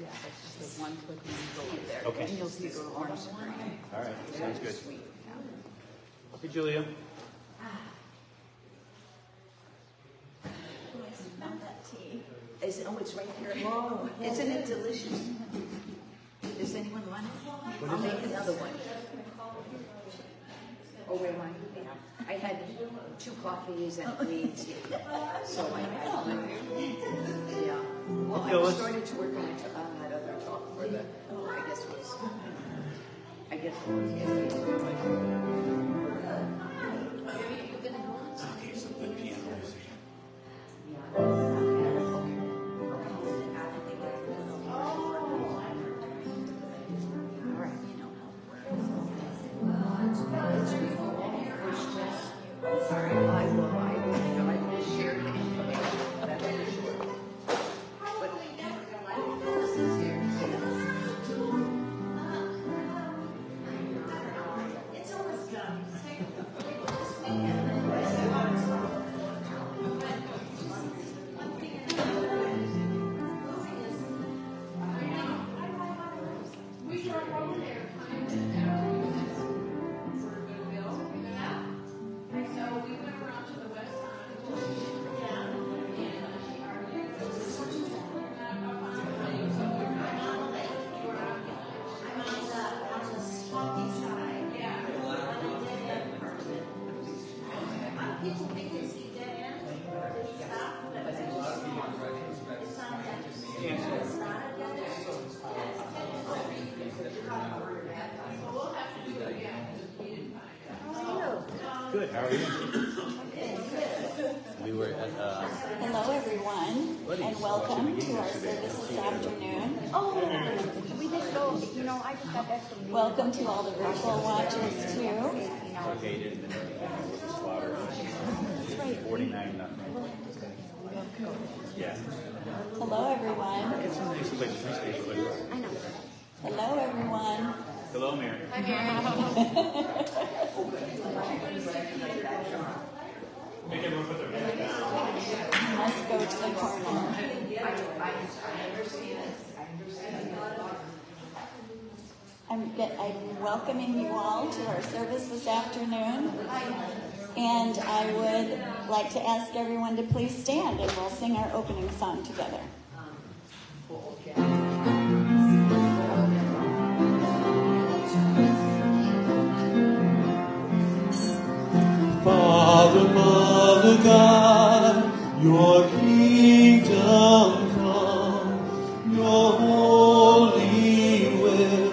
Yeah, that's just the one click when you go in there. Okay. And you'll see it go to orange screen. All right, sounds good. Sweet. Hey, Julia. It's right here. Whoa. Isn't it delicious? Does anyone want it? I'll make another one. Oh, where am I? I had 2 coffees and green tea. So I had one. Yeah. Well, I started to work on that other talk for the, I guess it was Okay, so good piano music. Good, how are you? We were at, Hello, everyone, and welcome to our service this afternoon. Oh, we didn't go, I just got back from Welcome to all the virtual watchers, too. okay, didn't slaughter. 49-0. Yeah. Hello, everyone. It's nice, like 3 stages like this. I know. Hello, everyone. Hello, Mary. Hi, Make everyone put their bag down. Let's go to the corner. I'm welcoming you all to our service this afternoon. And I would like to ask everyone to please stand and we'll sing our opening song together. Father, Mother, God, your kingdom come, your holy will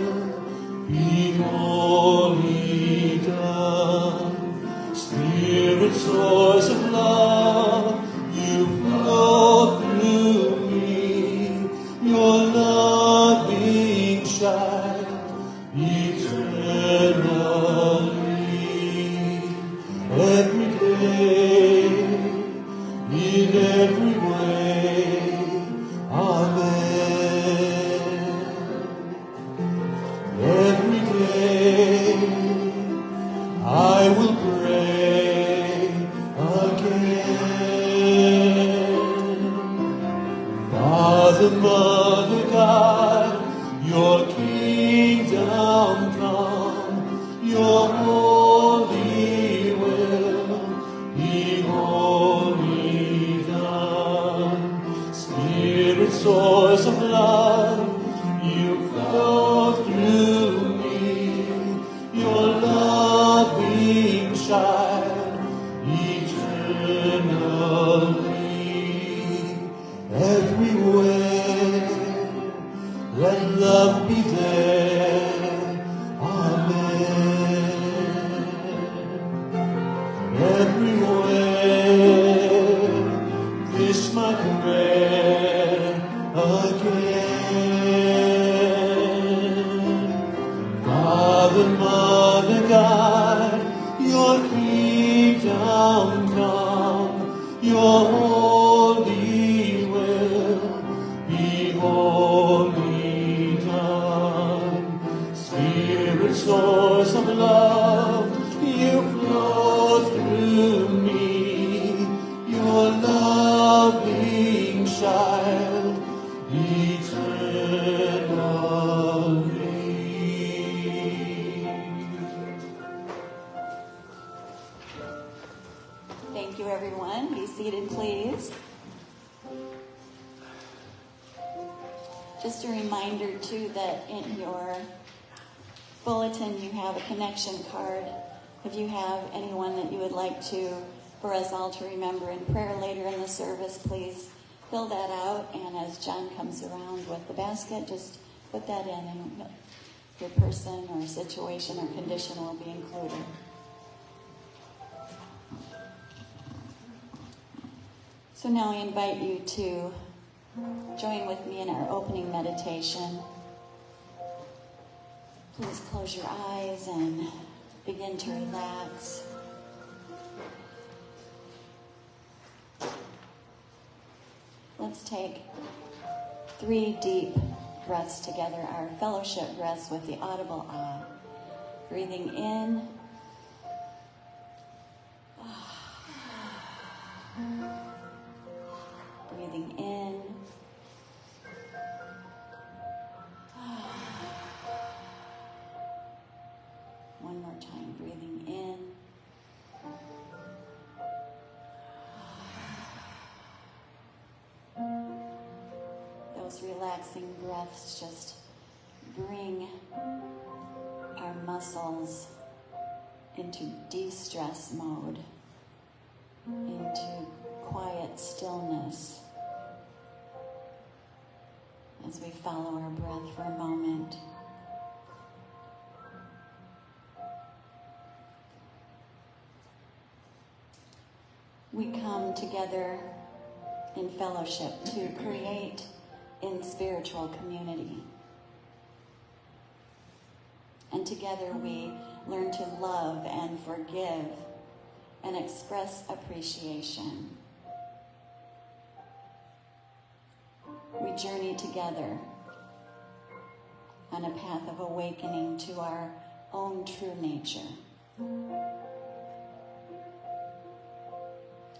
be wholly done. Spirit, source of love, you flow through me, your loving shine eternally. Every day, in every way, amen. Every day, I will pray again. Father, Mother, God, your kingdom come, your holy will be wholly done. Spirit, source of love, you flow through me, your loving shine eternally. Everywhere, let love be there. Amen. Everywhere, this my prayer again. Father, Mother, God, your kingdom come, your holy will be wholly done. Spirit, source of love, you flow through me, your loving child eternally. Thank you, everyone. Be seated, please. Just a reminder, too, that in your bulletin you have a connection card. If you have anyone that you would like for us all to remember in prayer later in the service, please fill that out. And as John comes around with the basket, just put that in, and your person or situation or condition will be included. So now I invite you to join with me in our opening meditation. Please close your eyes and begin to relax. Let's take 3 deep breaths together, our fellowship breaths with the audible ah. Breathing in. Breathing in. One more time, breathing in. Those relaxing breaths just bring our muscles into de-stress mode, into quiet stillness as we follow our breath for a moment. We come together in fellowship to create in spiritual community. And together we learn to love and forgive and express appreciation. We journey together on a path of awakening to our own true nature.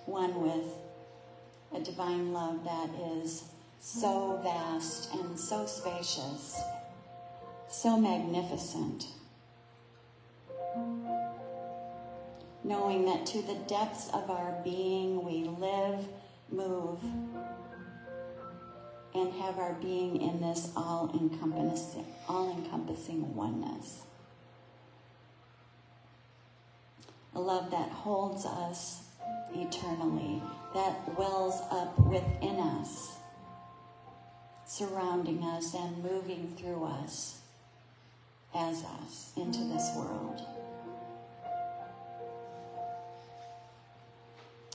One with a divine love that is so vast and so spacious, so magnificent. Knowing that to the depths of our being we live, move, and have our being in this all-encompassing oneness. A love that holds us eternally, that wells up within us, surrounding us and moving through us, as us, into this world.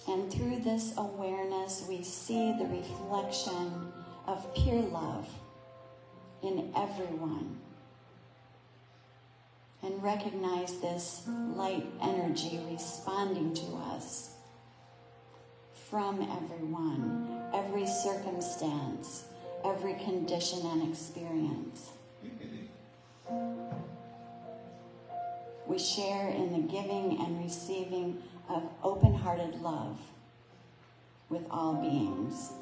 And through this awareness, we see the reflection of pure love in everyone, and recognize this light energy responding to us from everyone, every circumstance, every condition and experience. We share in the giving and receiving of open-hearted love with all beings,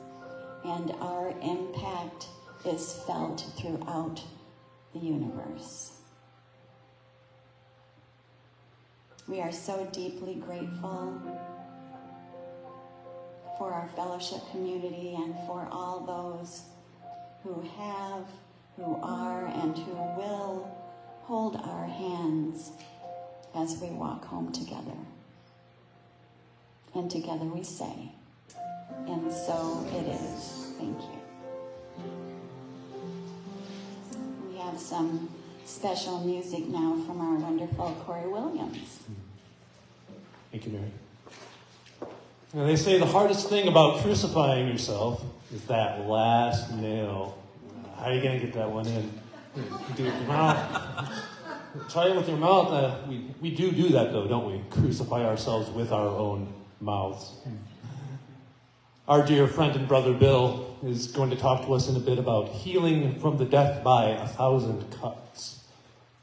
and our impact is felt throughout the universe. We are so deeply grateful for our fellowship community and for all those who have, who are, and who will hold our hands as we walk home together. And together we say, and so it is. Thank you. We have some special music now from our wonderful Corey Williams. Thank you, Mary. Now, they say the hardest thing about crucifying yourself is that last nail. How are you going to get that one in? You do it with your mouth. Try it with your mouth. We do that, though, don't we? Crucify ourselves with our own mouths. Our dear friend and brother Bill is going to talk to us in a bit about healing from the death by 1,000 cuts.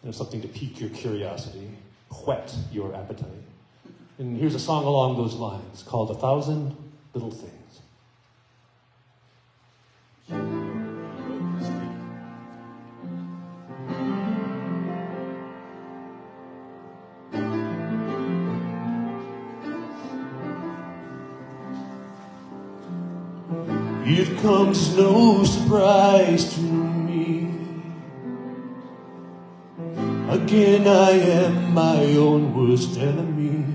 There's something to pique your curiosity, whet your appetite. And here's a song along those lines called 1,000 Little Things. It comes no surprise to me. Again, I am my own worst enemy.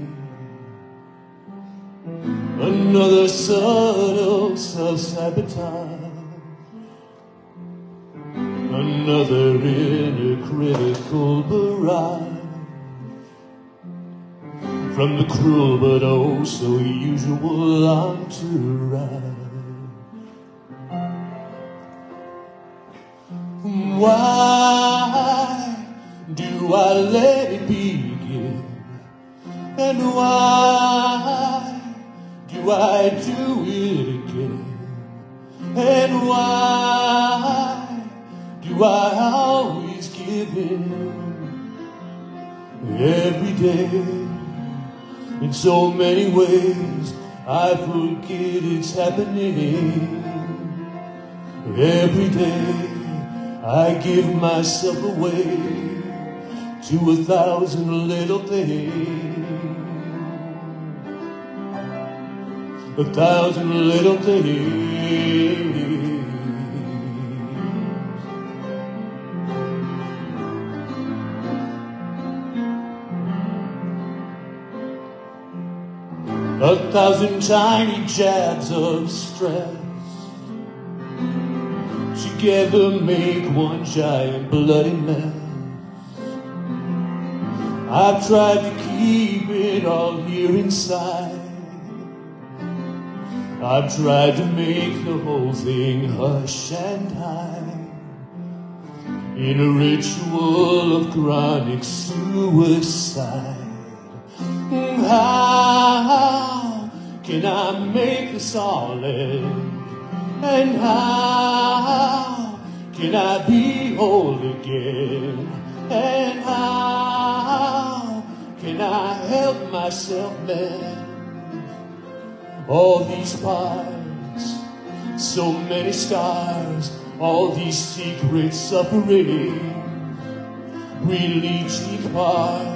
Another subtle self-sabotage. Another inner critical barrage. From the cruel but oh so usual entourage. Why do I let it begin? And why do I do it again? And why do I always give in? Every day, in so many ways, I forget it's happening. Every day, I give myself away to 1,000 little things. 1,000 little things. A 1,000 tiny jabs of stress together make one giant bloody mess. I've tried to keep it all here inside. I've tried to make the whole thing hush and hide. In a ritual of chronic suicide. How can I make this all end? And how can I be whole again? And how can I help myself mend all these parts, so many scars, all these secret sufferings? Release each part,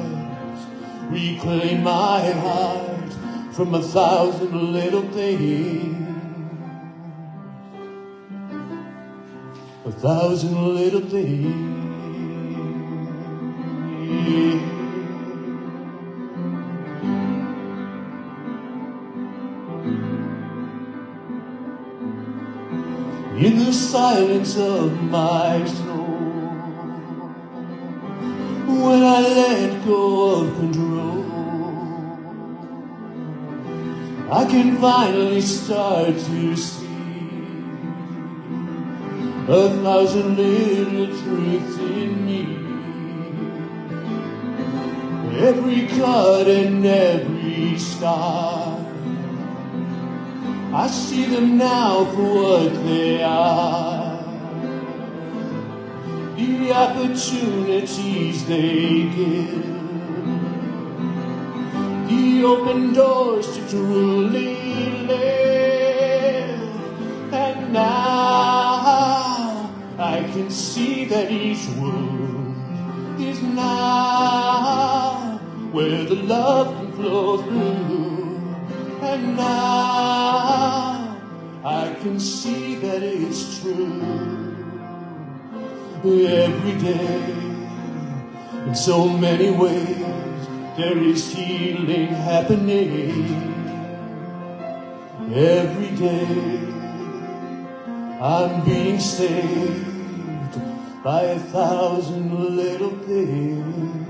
reclaim my heart from 1,000 little things. 1,000 little things. In the silence of my soul, when I let go of control, I can finally start to see 1,000 little truths in me. Every cut and every scar, I see them now for what they are. The opportunities they give, the open doors to truly live. And now I can see that each wound is now where the love can flow through. And now I can see that it's true. Every day, in so many ways, there is healing happening. Every day, I'm being saved by 1,000 little things.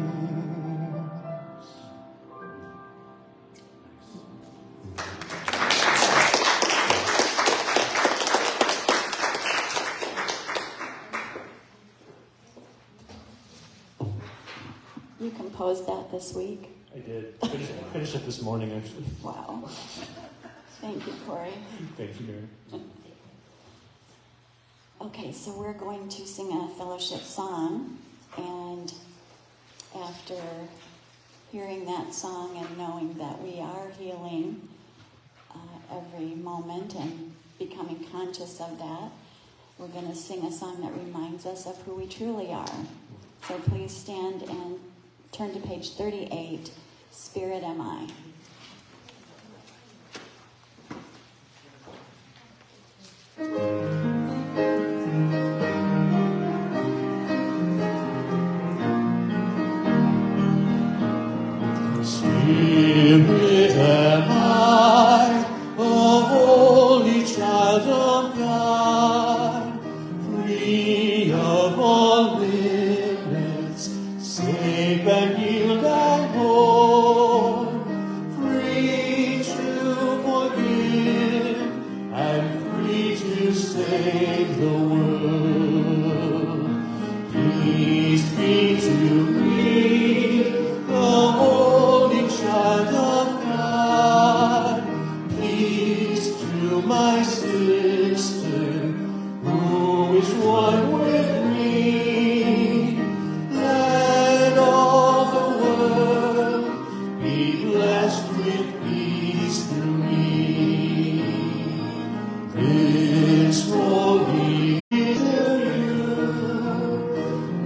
You composed that this week? I did. Finished it this morning, actually. Wow. Thank you, Corey. Thank you, Mary. Okay, so we're going to sing a fellowship song, and after hearing that song and knowing that we are healing every moment and becoming conscious of that, we're going to sing a song that reminds us of who we truly are. So please stand and turn to page 38, Spirit Am I. save the world. Peace be to me, the holy child of God. Peace to my sister, who is one with me. Let all the world be blessed with peace through me. This holy will be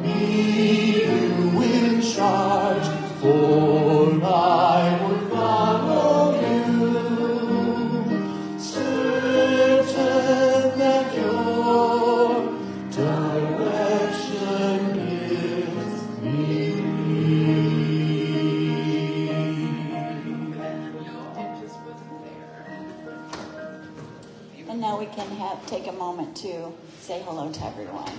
you in charge, for I will follow you, certain that your direction gives me peace. And now we can take a moment to say hello to everyone.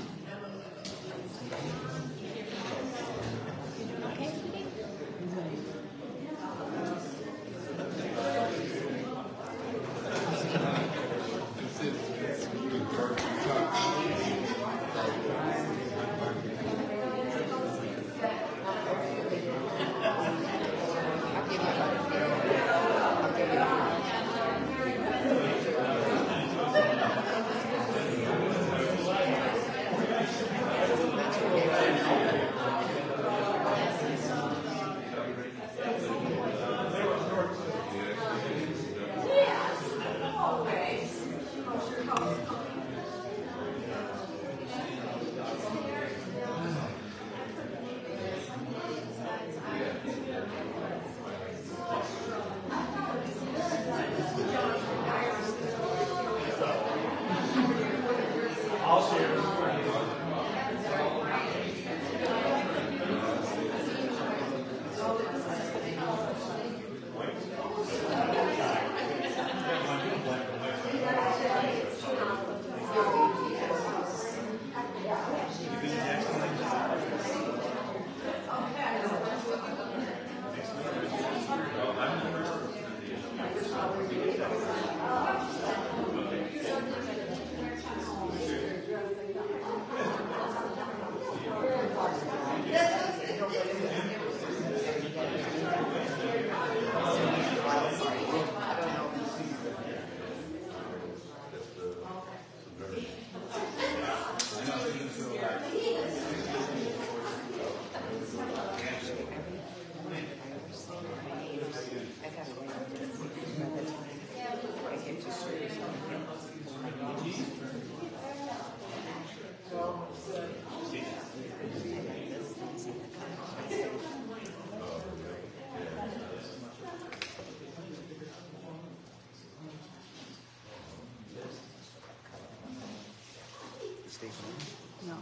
No.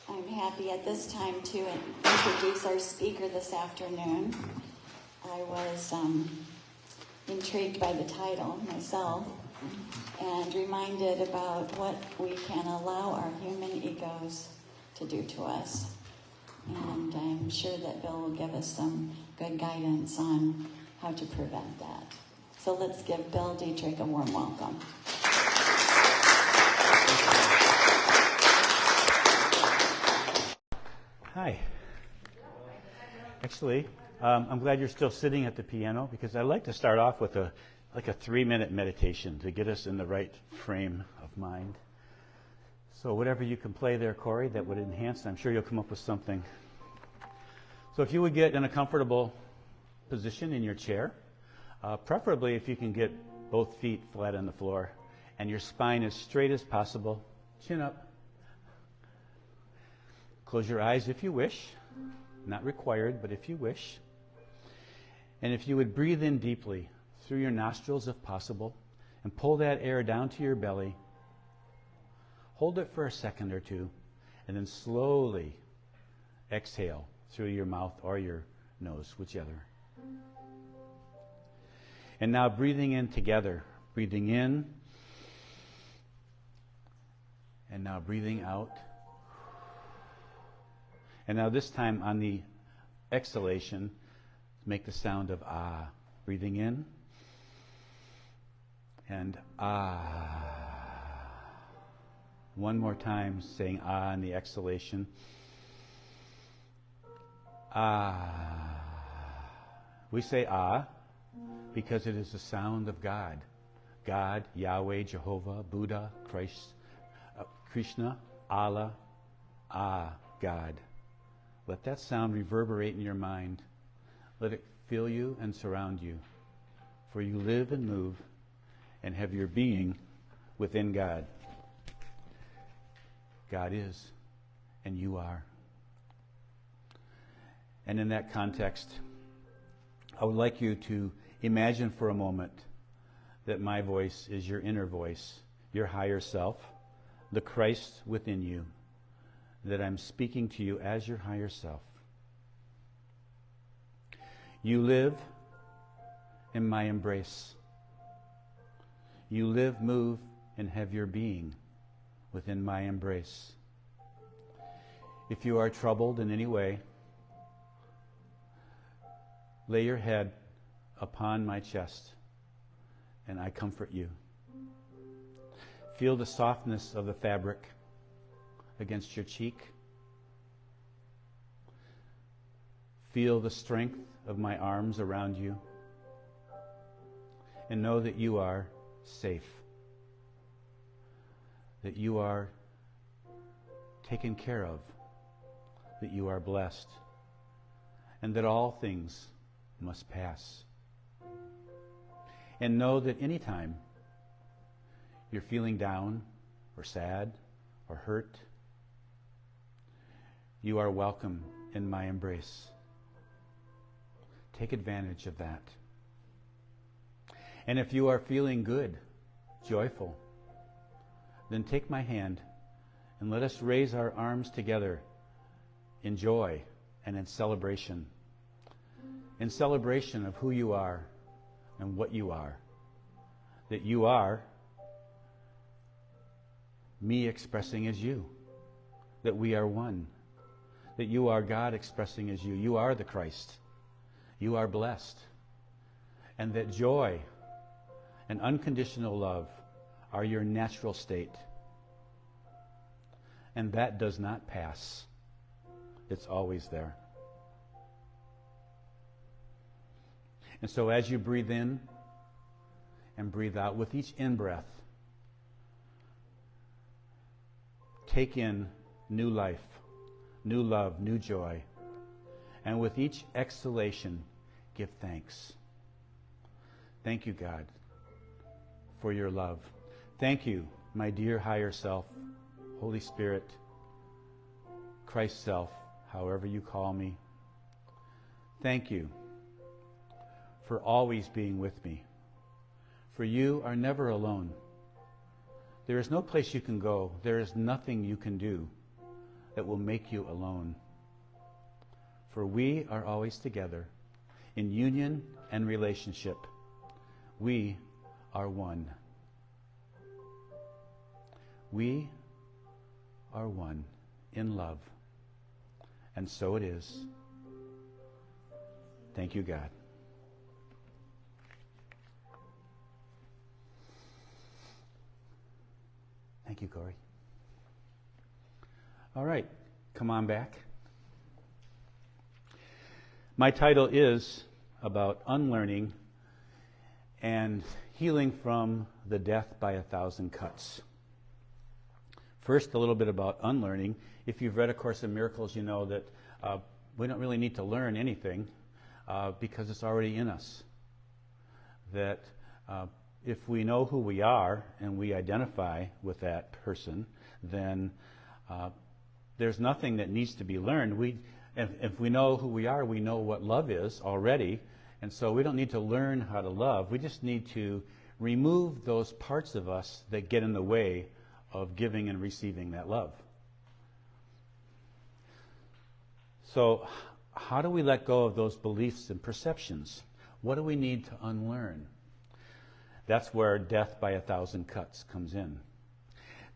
I'm happy at this time to introduce our speaker this afternoon. I was intrigued by the title myself and reminded about what we can allow our human egos to do to us. And I'm sure that Bill will give us some good guidance on how to prevent that. So let's give Bill Dietrich a warm welcome. Hi. Actually, I'm glad you're still sitting at the piano because I'd like to start off with a 3-minute meditation to get us in the right frame of mind. So whatever you can play there, Corey, that would enhance, I'm sure you'll come up with something. So if you would get in a comfortable position in your chair, preferably if you can get both feet flat on the floor and your spine as straight as possible, chin up. Close your eyes if you wish, not required, but if you wish. And if you would breathe in deeply through your nostrils if possible and pull that air down to your belly, hold it for a second or two, and then slowly exhale through your mouth or your nose, whichever. And now breathing in together, breathing in, and now breathing out. And now this time on the exhalation, make the sound of ah. Breathing in and ah. One more time, saying ah in the exhalation. Ah. We say ah because it is the sound of God. God, Yahweh, Jehovah, Buddha, Christ, Krishna, Allah, ah, God. Let that sound reverberate in your mind. Let it fill you and surround you. For you live and move and have your being within God. God is, and you are. And in that context, I would like you to imagine for a moment that my voice is your inner voice, your higher self, the Christ within you, that I'm speaking to you as your higher self. You live in my embrace. You live, move, and have your being within my embrace. If you are troubled in any way, lay your head upon my chest, and I comfort you. Feel the softness of the fabric against your cheek. Feel the strength of my arms around you. And know that you are safe. That you are taken care of. That you are blessed. And that all things must pass. And know that anytime you're feeling down or sad or hurt, you are welcome in my embrace. Take advantage of that. And if you are feeling good, joyful, then take my hand and let us raise our arms together in joy and in celebration. In celebration of who you are and what you are. That you are me expressing as you. That we are one. That you are God expressing as you. You are the Christ. You are blessed. And that joy and unconditional love are your natural state. And that does not pass. It's always there. And so as you breathe in and breathe out, with each in-breath, take in new life, new love, new joy. And with each exhalation, give thanks. Thank you, God, for your love. Thank you, my dear higher self, Holy Spirit, Christ self, however you call me. Thank you for always being with me. For you are never alone. There is no place you can go. There is nothing you can do that will make you alone. For we are always together in union and relationship. We are one. We are one in love. And so it is. Thank you, God. Thank you, Corey. All right, come on back. My title is about unlearning and healing from the death by 1,000 cuts. First, a little bit about unlearning. If you've read A Course in Miracles, you know that we don't really need to learn anything because it's already in us. That if we know who we are and we identify with that person, then there's nothing that needs to be learned. If we know who we are, we know what love is already, and so we don't need to learn how to love. We just need to remove those parts of us that get in the way of giving and receiving that love. So how do we let go of those beliefs and perceptions? What do we need to unlearn? That's where death by 1,000 cuts comes in.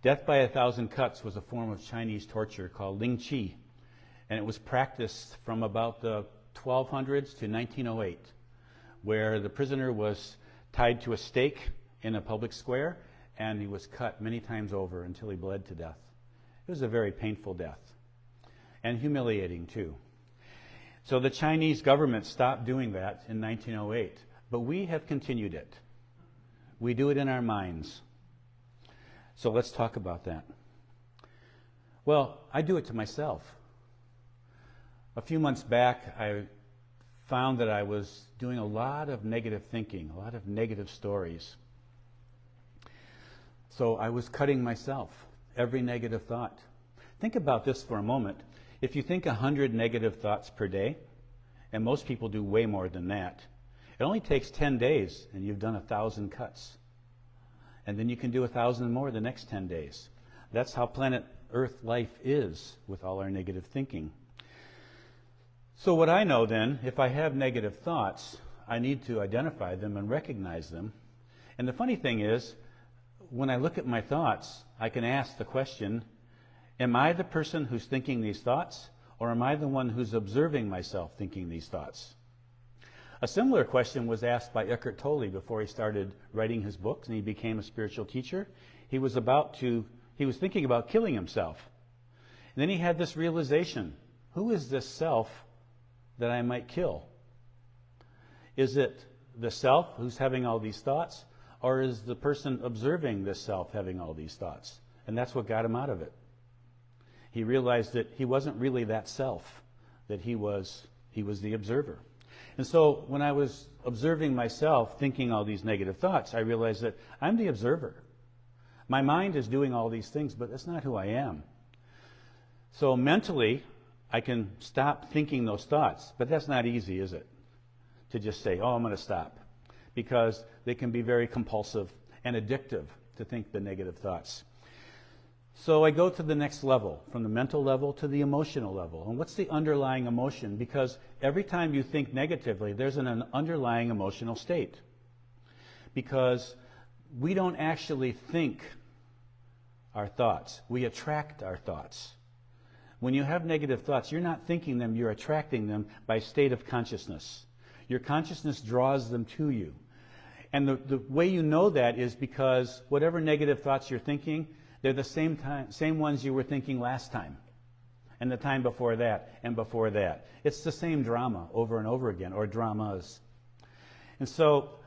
Death by 1,000 cuts was a form of Chinese torture called Ling Chi, and it was practiced from about the 1200s to 1908, where the prisoner was tied to a stake in a public square, and he was cut many times over until he bled to death. It was a very painful death, and humiliating too. So the Chinese government stopped doing that in 1908, but we have continued it. We do it in our minds. So let's talk about that. Well, I do it to myself. A few months back, I found that I was doing a lot of negative thinking, a lot of negative stories. So I was cutting myself, every negative thought. Think about this for a moment. If you think 100 negative thoughts per day, and most people do way more than that, it only takes 10 days and you've done 1,000 cuts. And then you can do 1,000 more the next 10 days. That's how planet Earth life is with all our negative thinking. So what I know then, if I have negative thoughts, I need to identify them and recognize them. And the funny thing is, when I look at my thoughts, I can ask the question, am I the person who's thinking these thoughts, or am I the one who's observing myself thinking these thoughts? A similar question was asked by Eckhart Tolle before he started writing his books and he became a spiritual teacher. He was thinking about killing himself. And then he had this realization, who is this self that I might kill? Is it the self who's having all these thoughts, or is the person observing this self having all these thoughts? And that's what got him out of it. He realized that he wasn't really that self, that he was the observer. And so when I was observing myself thinking all these negative thoughts, I realized that I'm the observer. My mind is doing all these things, but that's not who I am. So mentally, I can stop thinking those thoughts, but that's not easy, is it? To just say, oh, I'm going to stop. Because they can be very compulsive and addictive to think the negative thoughts. So I go to the next level, from the mental level to the emotional level. And what's the underlying emotion? Because every time you think negatively, there's an underlying emotional state. Because we don't actually think our thoughts. We attract our thoughts. When you have negative thoughts, you're not thinking them, you're attracting them by state of consciousness. Your consciousness draws them to you. And the way you know that is because whatever negative thoughts you're thinking, they're the same ones you were thinking last time, and the time before that, and before that. It's the same drama over and over again, or dramas. And so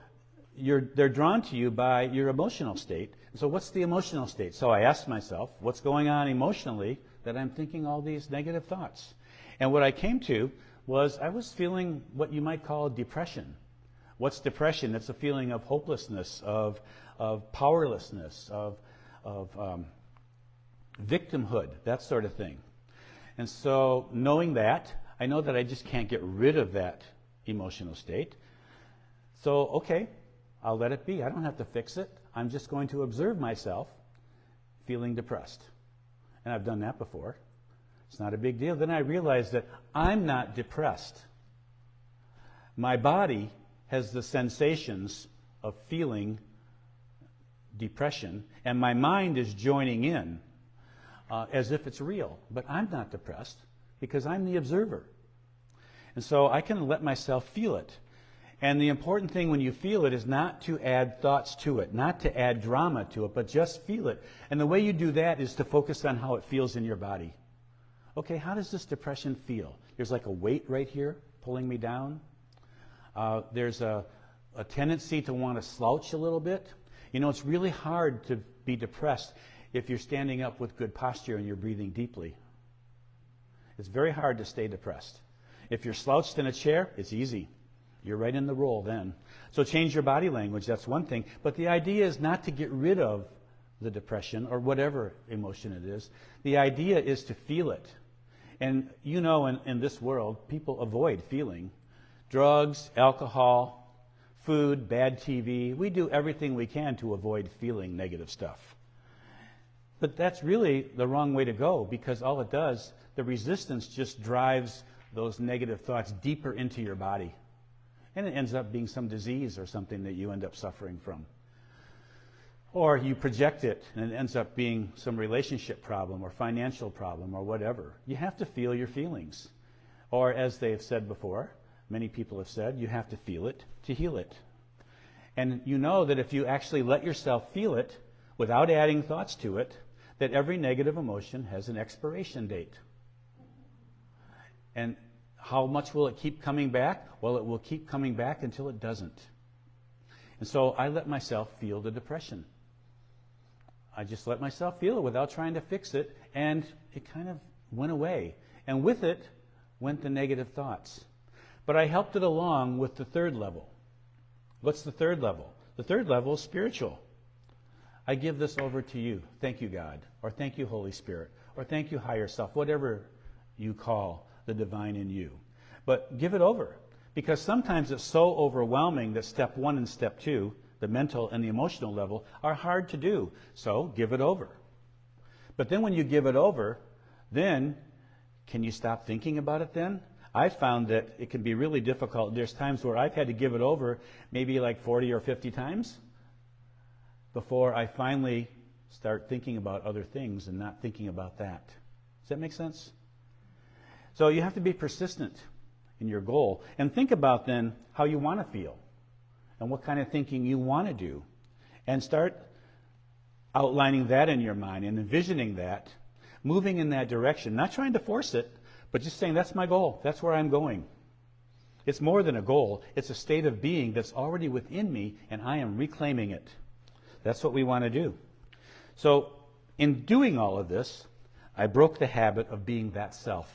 they're drawn to you by your emotional state. So what's the emotional state? So I asked myself, what's going on emotionally that I'm thinking all these negative thoughts? And what I came to was I was feeling what you might call depression. What's depression? It's a feeling of hopelessness, of powerlessness, of victimhood, that sort of thing. And so knowing that, I know that I just can't get rid of that emotional state. So, okay, I'll let it be. I don't have to fix it. I'm just going to observe myself feeling depressed. And I've done that before. It's not a big deal. Then I realized that I'm not depressed. My body has the sensations of feeling depression, and my mind is joining in as if it's real. But I'm not depressed because I'm the observer. And so I can let myself feel it. And the important thing when you feel it is not to add thoughts to it, not to add drama to it, but just feel it. And the way you do that is to focus on how it feels in your body. Okay, how does this depression feel? There's like a weight right here pulling me down. There's a tendency to want to slouch a little bit. You know, it's really hard to be depressed if you're standing up with good posture and you're breathing deeply. It's very hard to stay depressed. If you're slouched in a chair, it's easy. You're right in the role then. So change your body language, that's one thing. But the idea is not to get rid of the depression or whatever emotion it is. The idea is to feel it. And you know, in this world, people avoid feeling. Drugs, alcohol, food, bad TV. We do everything we can to avoid feeling negative stuff. But that's really the wrong way to go, because all it does, the resistance just drives those negative thoughts deeper into your body. And it ends up being some disease or something that you end up suffering from. Or you project it and it ends up being some relationship problem or financial problem or whatever. You have to feel your feelings. Or as they have said before, many people have said, you have to feel it to heal it. And you know that if you actually let yourself feel it without adding thoughts to it, that every negative emotion has an expiration date. And how much will it keep coming back? Well, it will keep coming back until it doesn't. And so I let myself feel the depression. I just let myself feel it without trying to fix it, and it kind of went away. And with it went the negative thoughts. But I helped it along with the third level. What's the third level? The third level is spiritual. I give this over to you. Thank you, God. Or thank you, Holy Spirit. Or thank you, higher self. Whatever you call the divine in you. But give it over. Because sometimes it's so overwhelming that step 1 and step 2, the mental and the emotional level, are hard to do. So give it over. But then when you give it over, then can you stop thinking about it then? I found that it can be really difficult. There's times where I've had to give it over maybe like 40 or 50 times before I finally start thinking about other things and not thinking about that. Does that make sense? So you have to be persistent in your goal. And think about then how you want to feel and what kind of thinking you want to do. And start outlining that in your mind and envisioning that, moving in that direction, not trying to force it, but just saying, that's my goal. That's where I'm going. It's more than a goal. It's a state of being that's already within me, and I am reclaiming it. That's what we want to do. So in doing all of this, I broke the habit of being that self,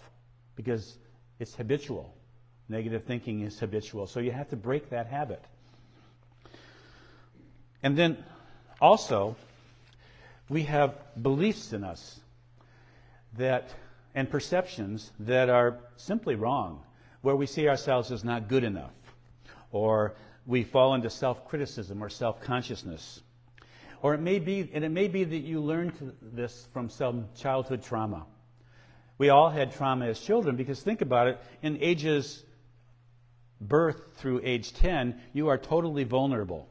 because it's habitual. Negative thinking is habitual. So you have to break that habit. And then also, we have beliefs in us that and perceptions that are simply wrong, where we see ourselves as not good enough, or we fall into self-criticism or self-consciousness. Or it may be that you learned this from some childhood trauma. We all had trauma as children, because think about it, in ages birth through age 10, you are totally vulnerable.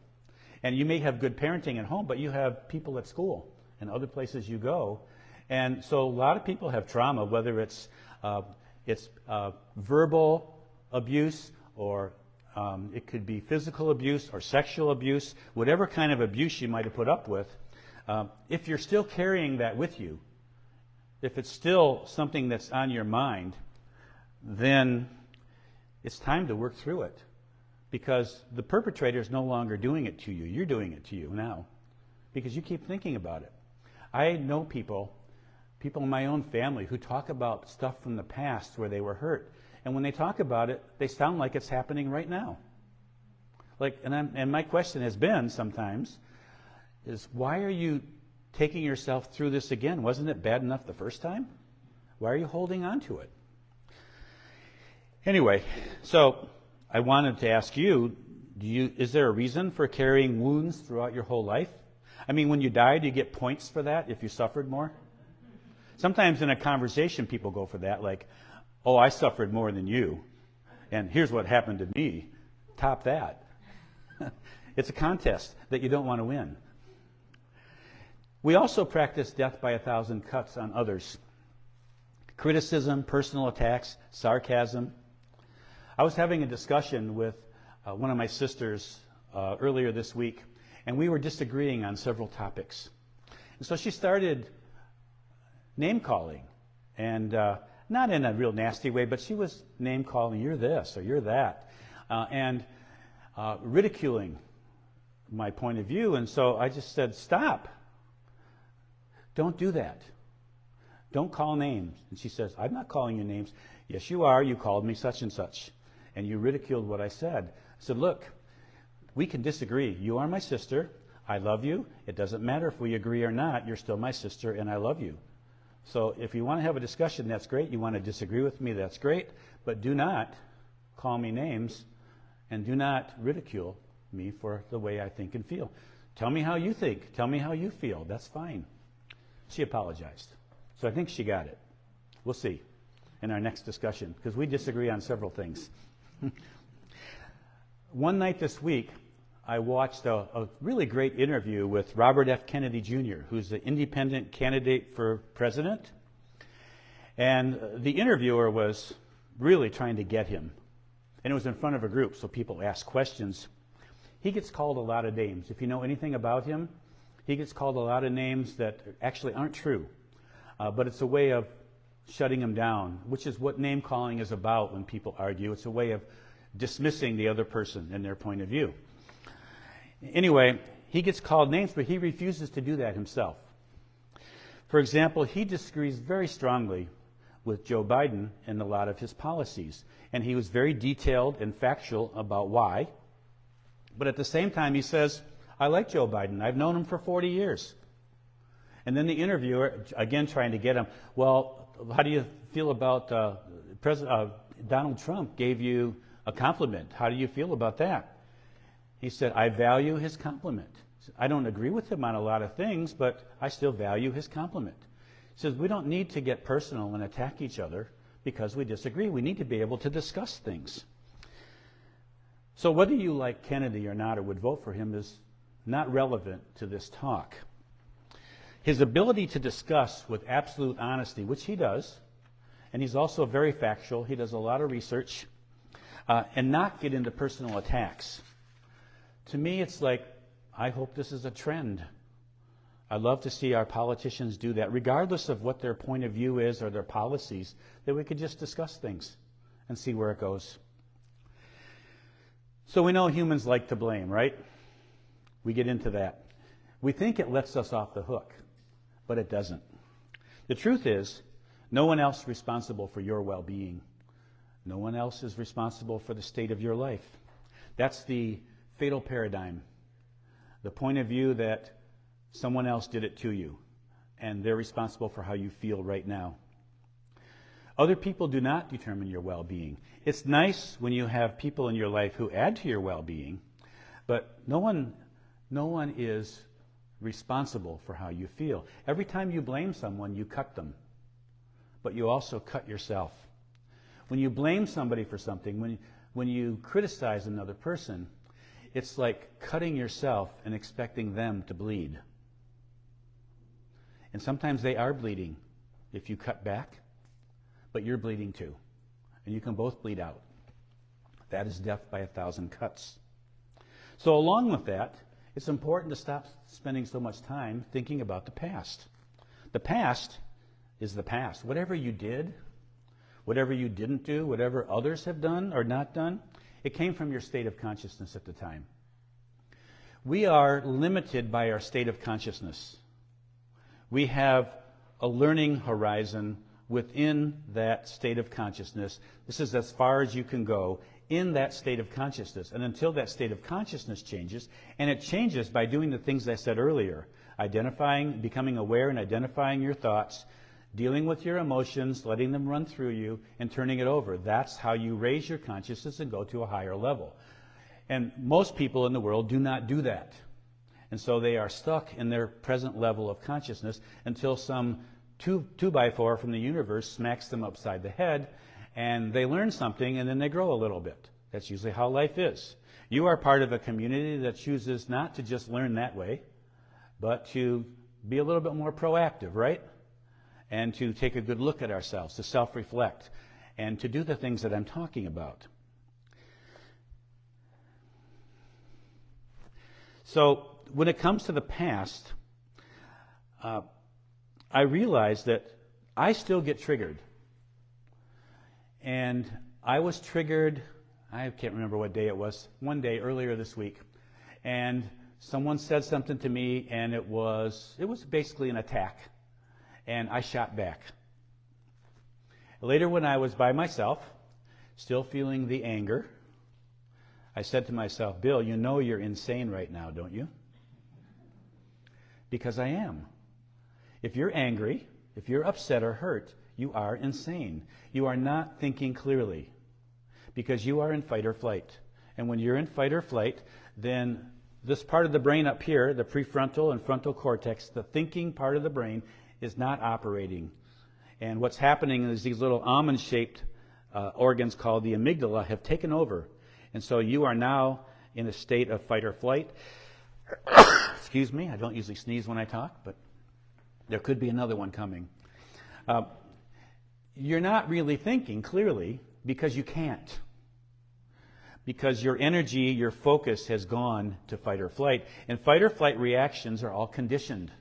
And you may have good parenting at home, but you have people at school and other places you go. And so a lot of people have trauma, whether it's verbal abuse, or it could be physical abuse or sexual abuse, whatever kind of abuse you might have put up with. If you're still carrying that with you, if it's still something that's on your mind, then it's time to work through it, because the perpetrator is no longer doing it to you. You're doing it to you now, because you keep thinking about it. I know people in my own family who talk about stuff from the past where they were hurt. And when they talk about it, they sound like it's happening right now. And my question has been sometimes is, why are you taking yourself through this again? Wasn't it bad enough the first time? Why are you holding on to it? Anyway, so I wanted to ask you, is there a reason for carrying wounds throughout your whole life? I mean, when you die, do you get points for that if you suffered more? Sometimes in a conversation, people go for that, like, oh, I suffered more than you, and here's what happened to me. Top that. It's a contest that you don't want to win. We also practice death by 1,000 cuts on others. Criticism, personal attacks, sarcasm. I was having a discussion with one of my sisters earlier this week, and we were disagreeing on several topics. And so she started name-calling, and not in a real nasty way, but she was name-calling, you're this or you're that, and ridiculing my point of view. And so I just said, stop. Don't do that. Don't call names. And she says, I'm not calling you names. Yes, you are. You called me such and such, and you ridiculed what I said. I said, look, we can disagree. You are my sister. I love you. It doesn't matter if we agree or not. You're still my sister, and I love you. So if you want to have a discussion, that's great. You want to disagree with me, that's great. But do not call me names, and do not ridicule me for the way I think and feel. Tell me how you think. Tell me how you feel. That's fine. She apologized. So I think she got it. We'll see in our next discussion, because we disagree on several things. One night this week, I watched a really great interview with Robert F. Kennedy Jr., who's the independent candidate for president. And the interviewer was really trying to get him. And it was in front of a group, so people asked questions. he gets called a lot of names. If you know anything about him, he gets called a lot of names that actually aren't true. But it's a way of shutting him down, which is what name calling is about when people argue. It's a way of dismissing the other person and their point of view. Anyway, he gets called names, but he refuses to do that himself. For example, he disagrees very strongly with Joe Biden in a lot of his policies. And he was very detailed and factual about why. But at the same time, he says, I like Joe Biden. I've known him for 40 years. And then the interviewer, again trying to get him, well, how do you feel about Donald Trump gave you a compliment? How do you feel about that? He said, I value his compliment. I don't agree with him on a lot of things, but I still value his compliment. He says, we don't need to get personal and attack each other because we disagree. We need to be able to discuss things. So whether you like Kennedy or not or would vote for him is not relevant to this talk. His ability to discuss with absolute honesty, which he does, and he's also very factual, he does a lot of research, and not get into personal attacks. To me, it's like, I hope this is a trend. I love to see our politicians do that, regardless of what their point of view is or their policies, that we could just discuss things and see where it goes. So we know humans like to blame, right? We get into that. We think it lets us off the hook, but it doesn't. The truth is, no one else is responsible for your well-being. No one else is responsible for the state of your life. That's the fatal paradigm. The point of view that someone else did it to you, and they're responsible for how you feel right now. Other people do not determine your well-being. It's nice when you have people in your life who add to your well-being, but no one is responsible for how you feel. Every time you blame someone, you cut them, but you also cut yourself. When you blame somebody for something, when you criticize another person, it's like cutting yourself and expecting them to bleed. And sometimes they are bleeding if you cut back, but you're bleeding too. And you can both bleed out. That is death by 1,000 cuts. So along with that, it's important to stop spending so much time thinking about the past. The past is the past. Whatever you did, whatever you didn't do, whatever others have done or not done, it came from your state of consciousness at the time. We are limited by our state of consciousness. We have a learning horizon within that state of consciousness. This is as far as you can go in that state of consciousness. And until that state of consciousness changes, and it changes by doing the things I said earlier, identifying, becoming aware and identifying your thoughts, dealing with your emotions, letting them run through you, and turning it over. That's how you raise your consciousness and go to a higher level. And most people in the world do not do that. And so they are stuck in their present level of consciousness until some 2x4 from the universe smacks them upside the head, and they learn something, and then they grow a little bit. That's usually how life is. You are part of a community that chooses not to just learn that way, but to be a little bit more proactive, right? And to take a good look at ourselves, to self-reflect, and to do the things that I'm talking about. So when it comes to the past, I realize that I still get triggered. And I was triggered, I can't remember what day it was, one day earlier this week. And someone said something to me, and it was basically an attack. And I shot back. Later, when I was by myself, still feeling the anger, I said to myself, Bill, you know you're insane right now, don't you? Because I am. If you're angry, if you're upset or hurt, you are insane. You are not thinking clearly because you are in fight or flight. And when you're in fight or flight, then this part of the brain up here, the prefrontal and frontal cortex, the thinking part of the brain, is not operating. And what's happening is these little almond-shaped organs called the amygdala have taken over. And so you are now in a state of fight or flight. Excuse me, I don't usually sneeze when I talk, but there could be another one coming. You're not really thinking clearly because you can't. because your energy, your focus has gone to fight or flight. And fight or flight reactions are all conditioned.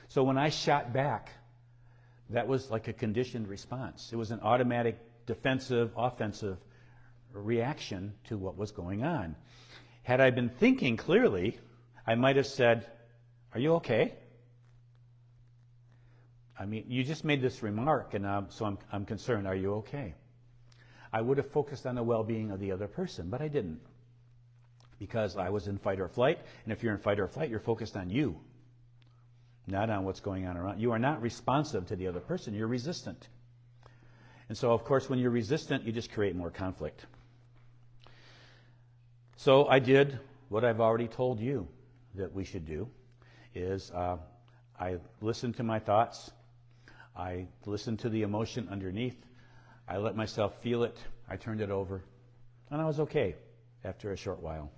So when I shot back, that was like a conditioned response. It was an automatic defensive, offensive reaction to what was going on. Had I been thinking clearly, I might have said, "Are you okay? I mean, you just made this remark, and so I'm concerned. Are you okay?" I would have focused on the well-being of the other person, but I didn't, because I was in fight or flight, and if you're in fight or flight, you're focused on you, not on what's going on around. You are not responsive to the other person. You're resistant. And so, of course, when you're resistant, you just create more conflict. So I did what I've already told you that we should do, is I listened to my thoughts. I listened to the emotion underneath. I let myself feel it. I turned it over. And I was okay after a short while.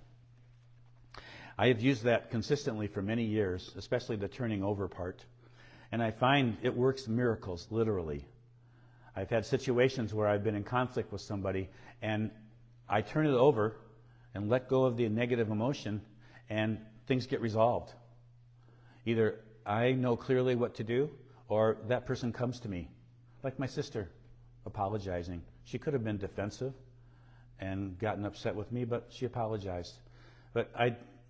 I have used that consistently for many years, especially the turning over part. And I find it works miracles, literally. I've had situations where I've been in conflict with somebody, and I turn it over and let go of the negative emotion, and things get resolved. Either I know clearly what to do, or that person comes to me, like my sister, apologizing. She could have been defensive and gotten upset with me, but she apologized. But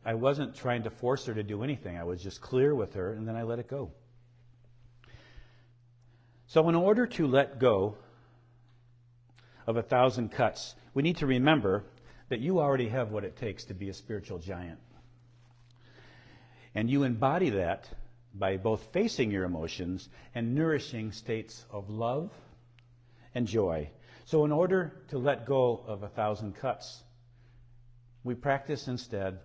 I wasn't trying to force her to do anything. I was just clear with her, and then I let it go. So in order to let go of 1,000 cuts, we need to remember that you already have what it takes to be a spiritual giant. And you embody that by both facing your emotions and nourishing states of love and joy. So in order to let go of 1,000 cuts, we practice instead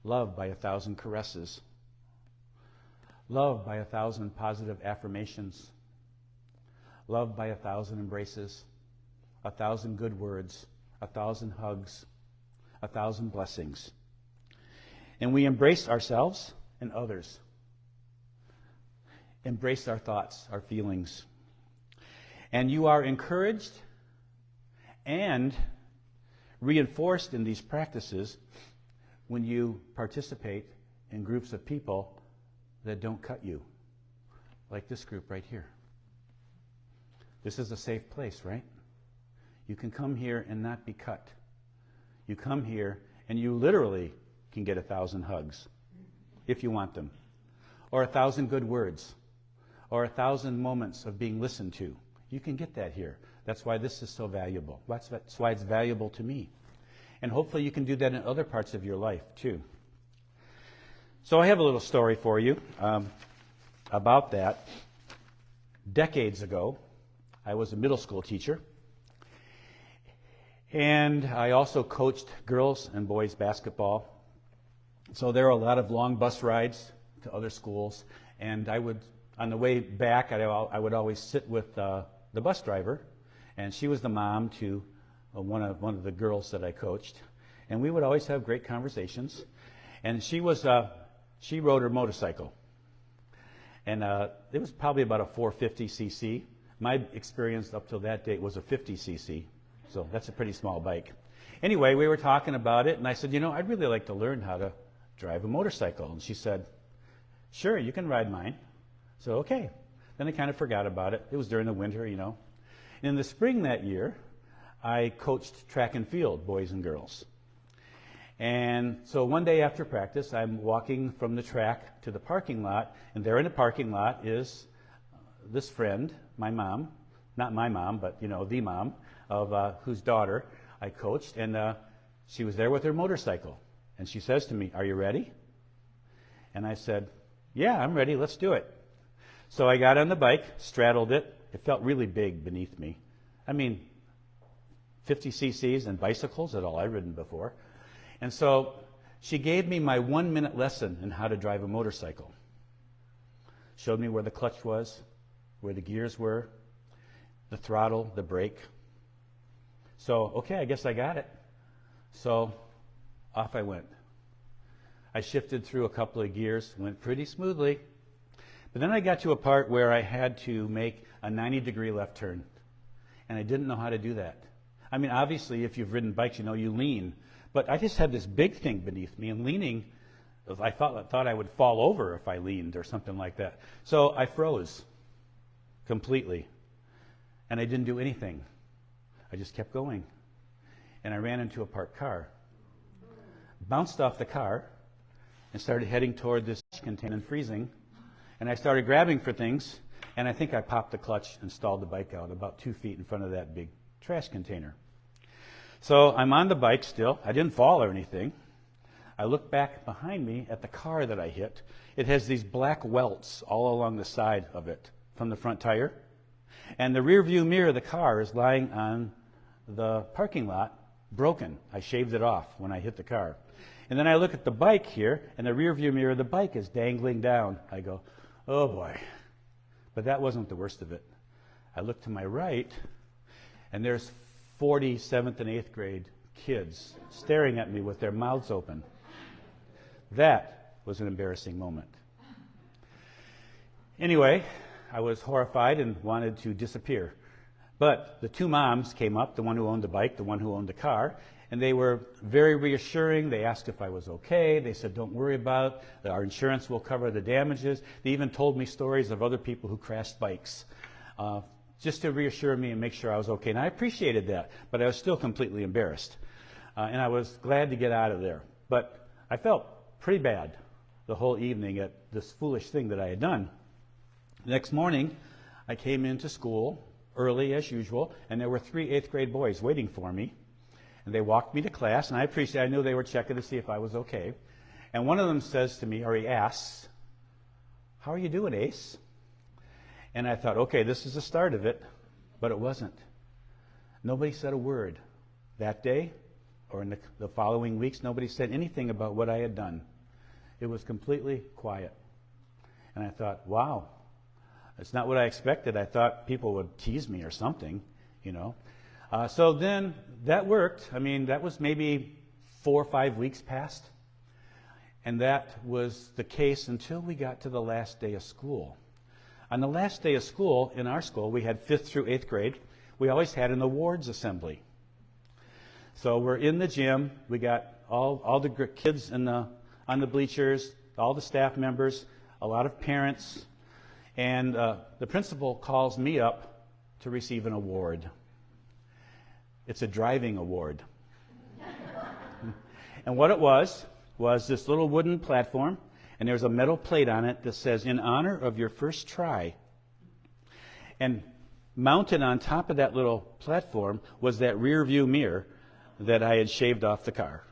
love by 1,000 caresses, love by 1,000 positive affirmations, love by 1,000 embraces, 1,000 good words, 1,000 hugs, 1,000 blessings. And we embrace ourselves and others. Embrace our thoughts, our feelings. And you are encouraged and reinforced in these practices when you participate in groups of people that don't cut you, like this group right here. This is a safe place, right? You can come here and not be cut. You come here and you literally can get 1,000 hugs, if you want them, or 1,000 good words, or 1,000 moments of being listened to. You can get that here. That's why this is so valuable. That's why it's valuable to me. And hopefully you can do that in other parts of your life, too. So I have a little story for you about that. Decades ago, I was a middle school teacher. And I also coached girls and boys basketball. So there were a lot of long bus rides to other schools. And I would, on the way back, I would always sit with the bus driver. And she was the mom to one of the girls that I coached. And we would always have great conversations. And she rode her motorcycle. And it was probably about a 450cc. My experience up till that date was a 50cc. So that's a pretty small bike. Anyway, we were talking about it, and I said, I'd really like to learn how to drive a motorcycle. And she said, "Sure, you can ride mine." So, okay. Then I kind of forgot about it. It was during the winter, And in the spring that year, I coached track and field, boys and girls. And so one day after practice, I'm walking from the track to the parking lot, and there in the parking lot is this friend, my mom, not my mom, but, the mom, of whose daughter I coached, and she was there with her motorcycle. And she says to me, "Are you ready?" And I said, "Yeah, I'm ready. Let's do it." So I got on the bike, straddled it. It felt really big beneath me. 50 cc's and bicycles, that's all I'd ridden before. And so she gave me my 1-minute lesson in how to drive a motorcycle. Showed me where the clutch was, where the gears were, the throttle, the brake. So, okay, I guess I got it. So off I went. I shifted through a couple of gears, went pretty smoothly. But then I got to a part where I had to make a 90-degree left turn. And I didn't know how to do that. Obviously, if you've ridden bikes, you lean. But I just had this big thing beneath me, and leaning, I thought I would fall over if I leaned or something like that. So I froze completely, and I didn't do anything. I just kept going, and I ran into a parked car, bounced off the car, and started heading toward this container and freezing. And I started grabbing for things, and I think I popped the clutch and stalled the bike out about 2 feet in front of that big trash container. So I'm on the bike still. I didn't fall or anything. I look back behind me at the car that I hit. It has these black welts all along the side of it from the front tire. And the rear view mirror of the car is lying on the parking lot, broken. I shaved it off when I hit the car. And then I look at the bike here, and the rear view mirror of the bike is dangling down. I go, oh boy. But that wasn't the worst of it. I look to my right, and there's 40 7th and 8th grade kids staring at me with their mouths open. That was an embarrassing moment. Anyway, I was horrified and wanted to disappear. But the two moms came up, the one who owned the bike, the one who owned the car, and they were very reassuring. They asked if I was okay. They said, don't worry about it. Our insurance will cover the damages. They even told me stories of other people who crashed bikes, just to reassure me and make sure I was okay. And I appreciated that, but I was still completely embarrassed. And I was glad to get out of there. But I felt pretty bad the whole evening at this foolish thing that I had done. The next morning, I came into school early as usual, and there were 3 8th grade boys waiting for me. And they walked me to class, and I knew they were checking to see if I was okay. And one of them says to me, or he asks, how are you doing, Ace? And I thought, okay, this is the start of it, but it wasn't. Nobody said a word that day or in the following weeks. Nobody said anything about what I had done. It was completely quiet. And I thought, wow, it's not what I expected. I thought people would tease me or something, you know. So then that worked. I mean, that was maybe 4 or 5 weeks past. And that was the case until we got to the last day of school. On the last day of school, in our school, we had 5th through 8th grade. We always had an awards assembly. So we're in the gym. We got all the kids on the bleachers, all the staff members, a lot of parents. And the principal calls me up to receive an award. It's a driving award. And what it was this little wooden platform, and there's a metal plate on it that says, in honor of your first try. And mounted on top of that little platform was that rear view mirror that I had shaved off the car.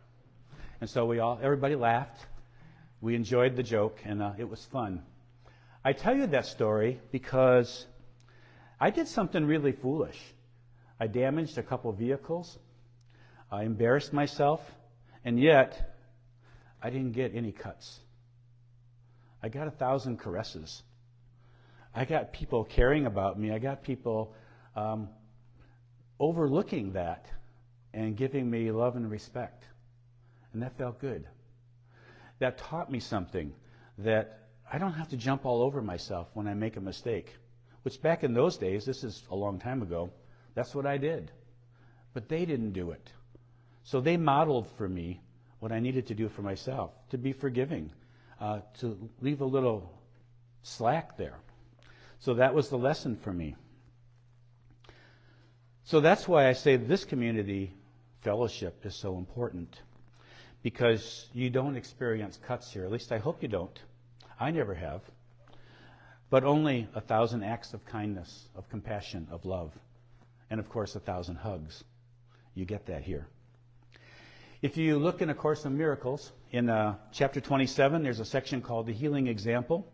And so everybody laughed. We enjoyed the joke, and it was fun. I tell you that story because I did something really foolish. I damaged a couple vehicles. I embarrassed myself, and yet I didn't get any cuts. I got 1,000 caresses. I got people caring about me. I got people overlooking that and giving me love and respect. And that felt good. That taught me something, that I don't have to jump all over myself when I make a mistake, which back in those days, this is a long time ago, that's what I did. But they didn't do it. So they modeled for me what I needed to do for myself, to be forgiving, to leave a little slack there. So that was the lesson for me. So that's why I say this community fellowship is so important, because you don't experience cuts here. At least I hope you don't. I never have. But only 1,000 acts of kindness, of compassion, of love. And of course, 1,000 hugs. You get that here. If you look in A Course in Miracles, in chapter 27, there's a section called The Healing Example.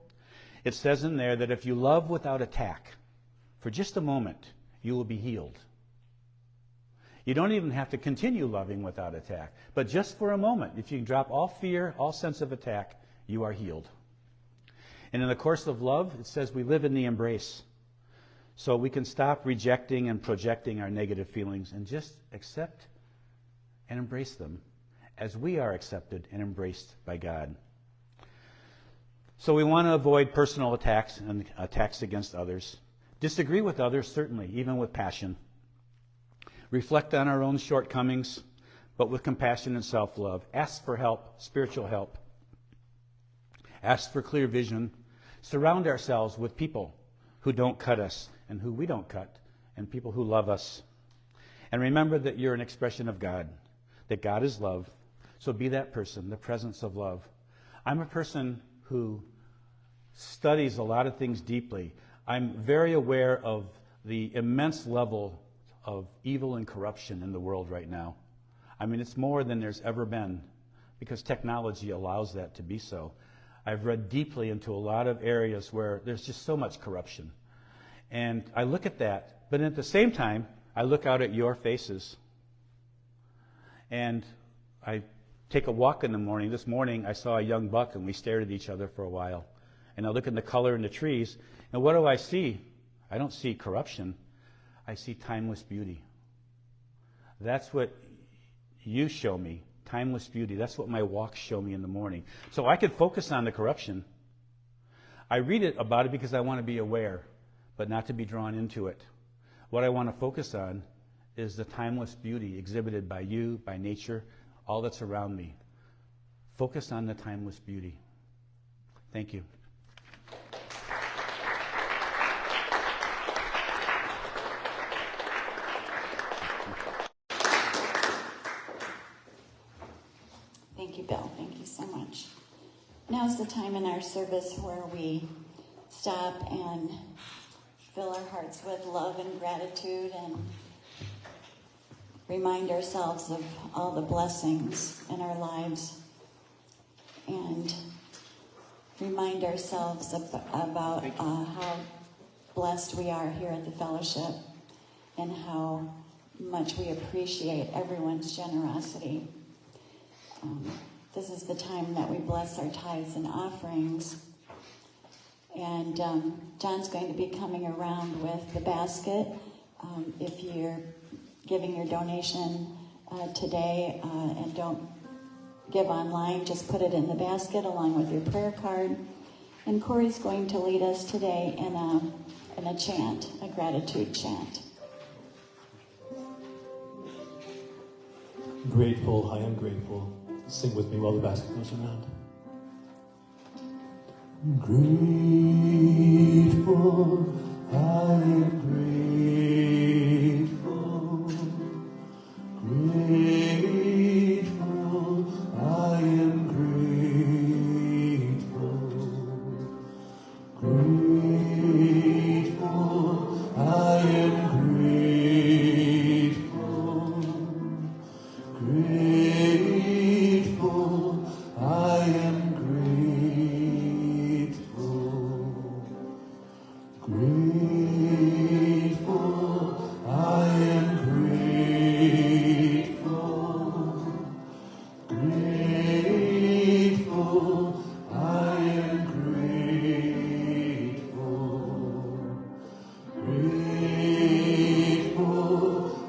It says in there that if you love without attack, for just a moment, you will be healed. You don't even have to continue loving without attack. But just for a moment, if you drop all fear, all sense of attack, you are healed. And in the course of love, it says we live in the embrace. So we can stop rejecting and projecting our negative feelings and just accept and embrace them as we are accepted and embraced by God. So we want to avoid personal attacks and attacks against others. Disagree with others, certainly, even with passion. Reflect on our own shortcomings, but with compassion and self-love. Ask for help, spiritual help. Ask for clear vision. Surround ourselves with people who don't cut us and who we don't cut, and people who love us. And remember that you're an expression of God, that God is love. So be that person, the presence of love. I'm a person who studies a lot of things deeply. I'm very aware of the immense level of evil and corruption in the world right now. I mean, it's more than there's ever been because technology allows that to be so. I've read deeply into a lot of areas where there's just so much corruption. And I look at that, but at the same time, I look out at your faces. And I take a walk in the morning. This morning, I saw a young buck, and we stared at each other for a while. And I look at the color in the trees, and what do I see? I don't see corruption. I see timeless beauty. That's what you show me, timeless beauty. That's what my walks show me in the morning. So I could focus on the corruption. I read about it because I want to be aware, but not to be drawn into it. What I want to focus on is the timeless beauty exhibited by you, by nature, all that's around me. Focus on the timeless beauty. Thank you. Thank you, Bill. Thank you so much. Now's the time in our service where we stop and fill our hearts with love and gratitude and remind ourselves of all the blessings in our lives and remind ourselves about how blessed we are here at the fellowship and how much we appreciate everyone's generosity. This is the time that we bless our tithes and offerings. And John's going to be coming around with the basket. If you're giving your donation today and don't give online, just put it in the basket along with your prayer card. And Corey's going to lead us today in a chant, a gratitude chant. Grateful, I am grateful. Sing with me while the basket goes around. Grateful, I am grateful. Grateful, I am grateful. Grateful, I am grateful. Grateful, I am grateful. Grateful, I am grateful. Grateful, I am grateful. Grateful,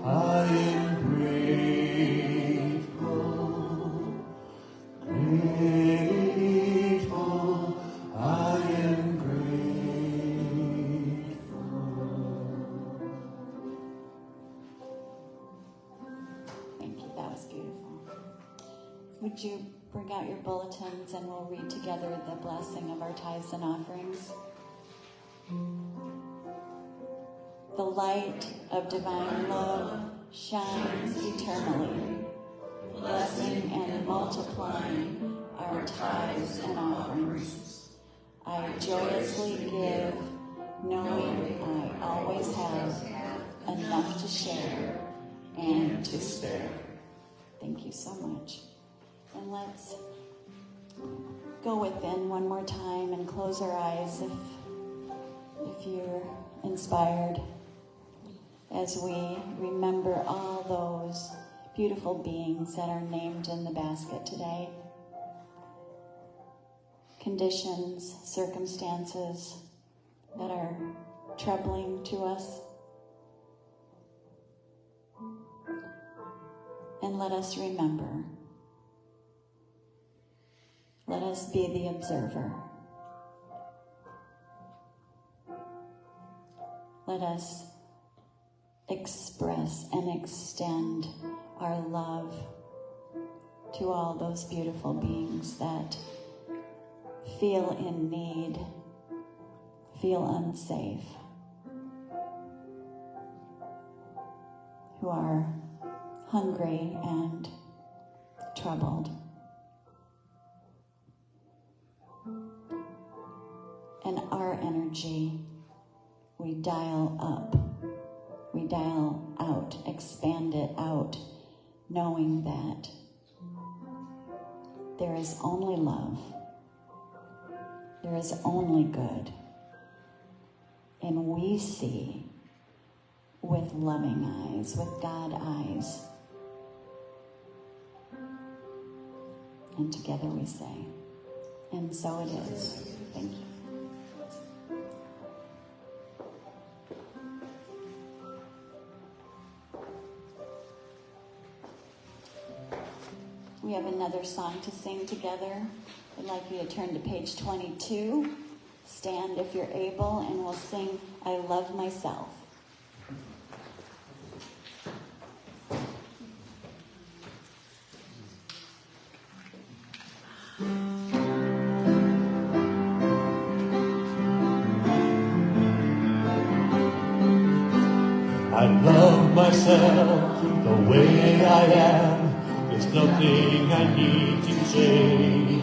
I am grateful. Grateful, I am grateful. Thank you. That was beautiful. Would you bring out your bulletins and we'll read together the blessing of our tithes and offerings? The light of divine love shines eternally, blessing and multiplying our tithes and offerings. I joyously give, knowing I always have enough to share and to spare. Thank you so much. And let's go within one more time and close our eyes if you're inspired as we remember all those beautiful beings that are named in the basket today. Conditions, circumstances that are troubling to us. And let us remember. Let us be the observer. Let us express and extend our love to all those beautiful beings that feel in need, feel unsafe, who are hungry and troubled. And our energy, we dial up, we dial out, expand it out, knowing that there is only love, there is only good, and we see with loving eyes, with God eyes. And together we say, and so it is. Thank you. We have another song to sing together. I'd like you to turn to page 22. Stand if you're able, and we'll sing I Love Myself. I love myself the way I am. There's nothing I need to change.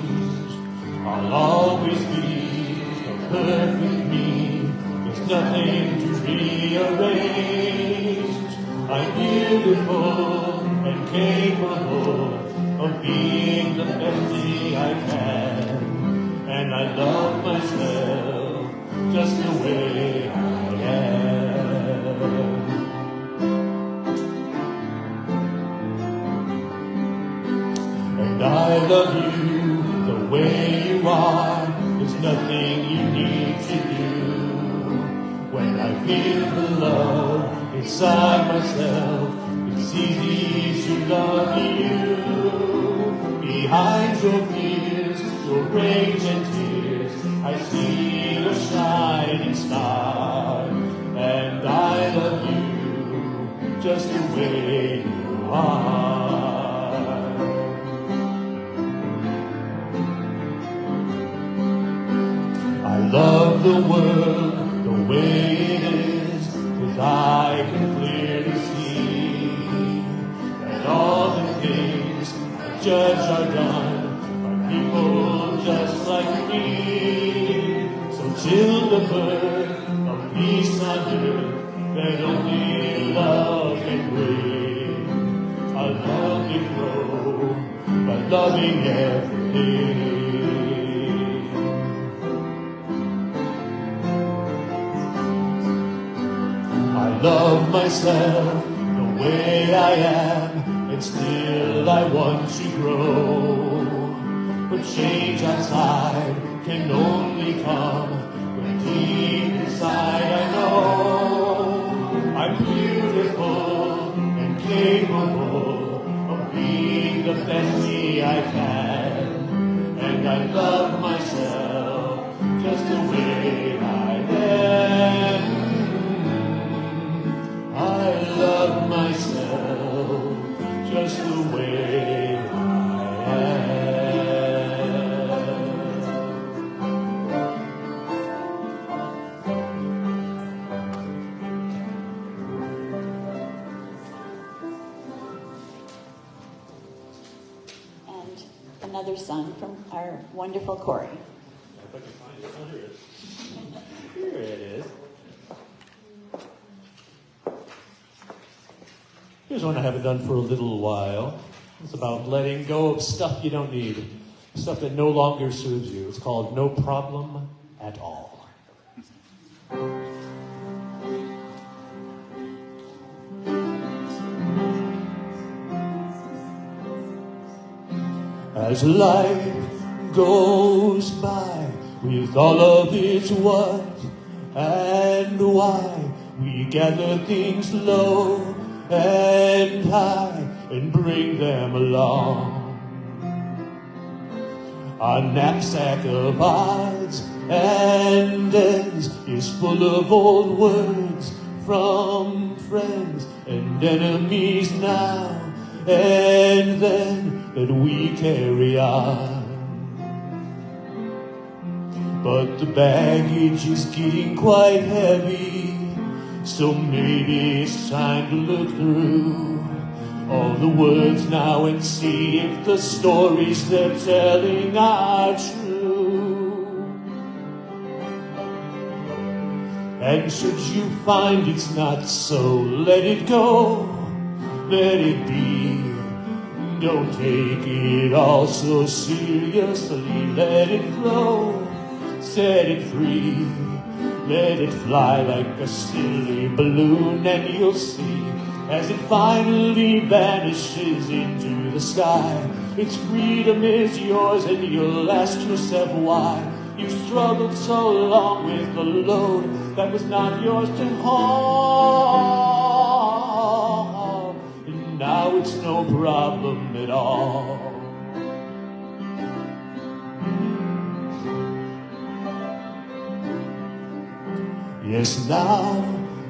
I'll always be a perfect me. There's nothing to rearrange. I'm beautiful and capable of being the best thing I can. And I love myself just the way I am. And I love you the way you are. There's nothing you need to do. When I feel the love inside myself, it's easy to love you. Behind your fears, your rage and tears, I see a shining star. And I love you just the way you are. I love the world the way it is, 'cause I can clearly see that all the things I judge are done by people just like me. So till the birth of peace on earth that only love can bring, our love can grow by loving everything. I love myself the way I am, and still I want to grow. But change outside can only come when deep inside I know I'm beautiful and capable of being the best me I can. And I love myself just the way I am. I love myself just the way I am. And another song from our wonderful Corey. If I can find it, oh, here it is. Here it is. Here's one I haven't done for a little while. It's about letting go of stuff you don't need, stuff that no longer serves you. It's called No Problem at All. As life goes by with all of its what and why, we gather things low and high and bring them along. Our knapsack of odds and ends is full of old words from friends and enemies now and then. that we carry on. But the baggage is getting quite heavy, so maybe it's time to look through all the words now and see if the stories they're telling are true. And should you find it's not so, let it go, let it be. Don't take it all so seriously, let it flow, set it free. Let it fly like a silly balloon, and you'll see as it finally vanishes into the sky. Its freedom is yours, and you'll ask yourself why. You struggled so long with the load that was not yours to haul, and now it's no problem at all. Yes, now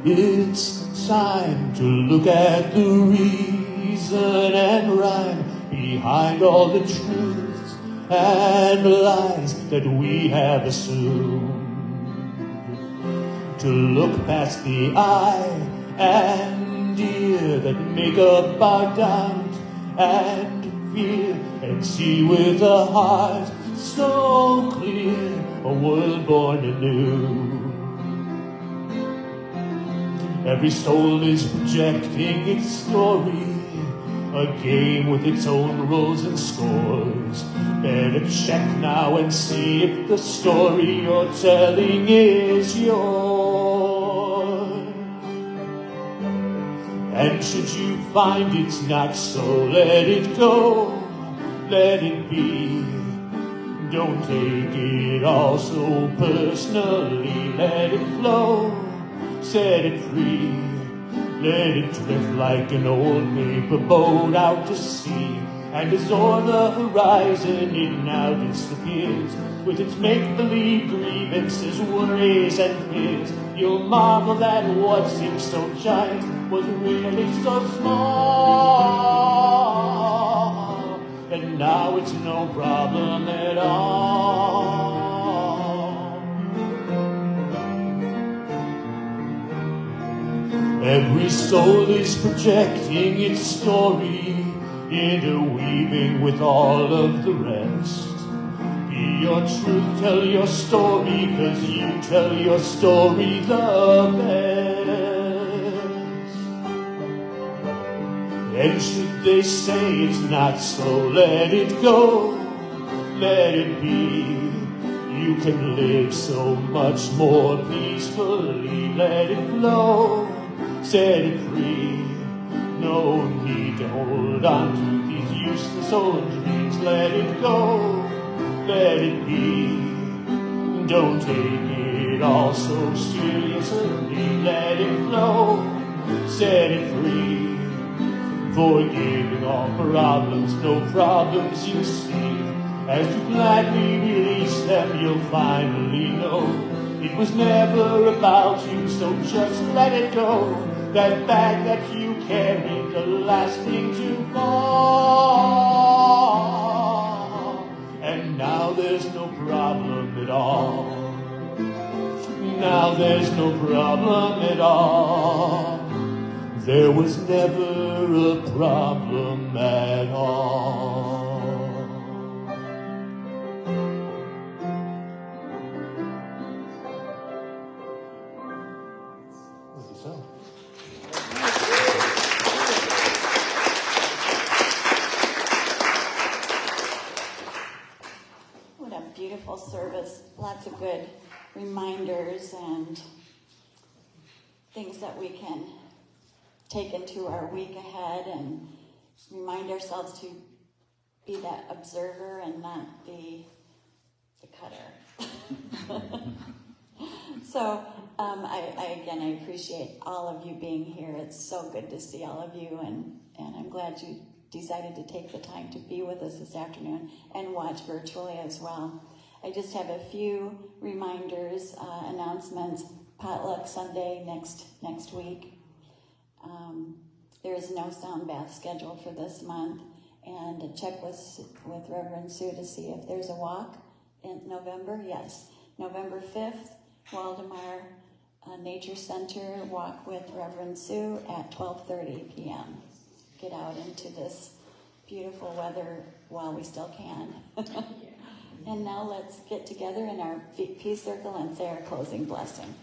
it's time to look at the reason and rhyme behind all the truths and lies that we have assumed. To look past the eye and ear that make up our doubt and fear, and see with a heart so clear a world born anew. Every soul is projecting its story, a game with its own rules and scores. Better check now and see if the story you're telling is yours. And should you find it's not so, let it go, let it be. Don't take it all so personally, let it flow, set it free. Let it drift like an old paper boat out to sea. And as o'er the horizon it now disappears, with its make-believe grievances, worries and fears, you'll marvel that what seems so giant was really so small. And now it's no problem at all. Every soul is projecting its story, interweaving with all of the rest. Be your truth, tell your story, 'cause you tell your story the best. And should they say it's not so, let it go, let it be. You can live so much more peacefully, let it flow, set it free. No need to hold on to these useless old dreams. Let it go, let it be. Don't take it all so seriously. Let it flow, set it free. Forgiving all problems, no problems you see. As you gladly release them, you'll finally know it was never about you, so just let it go. That bag that you carried, the last thing to fall. And now there's no problem at all. Now there's no problem at all. There was never a problem at all. Beautiful service, lots of good reminders and things that we can take into our week ahead and remind ourselves to be that observer and not be the cutter. So I appreciate all of you being here. It's so good to see all of you, and I'm glad you decided to take the time to be with us this afternoon and watch virtually as well. I just have a few reminders, announcements. Potluck Sunday next week. There is no sound bath scheduled for this month, and check with Reverend Sue to see if there's a walk in November. Yes, November 5th, Waldemar Nature Center walk with Reverend Sue at 12:30 p.m. Get out into this beautiful weather while we still can. And now let's get together in our peace circle and say our closing blessing.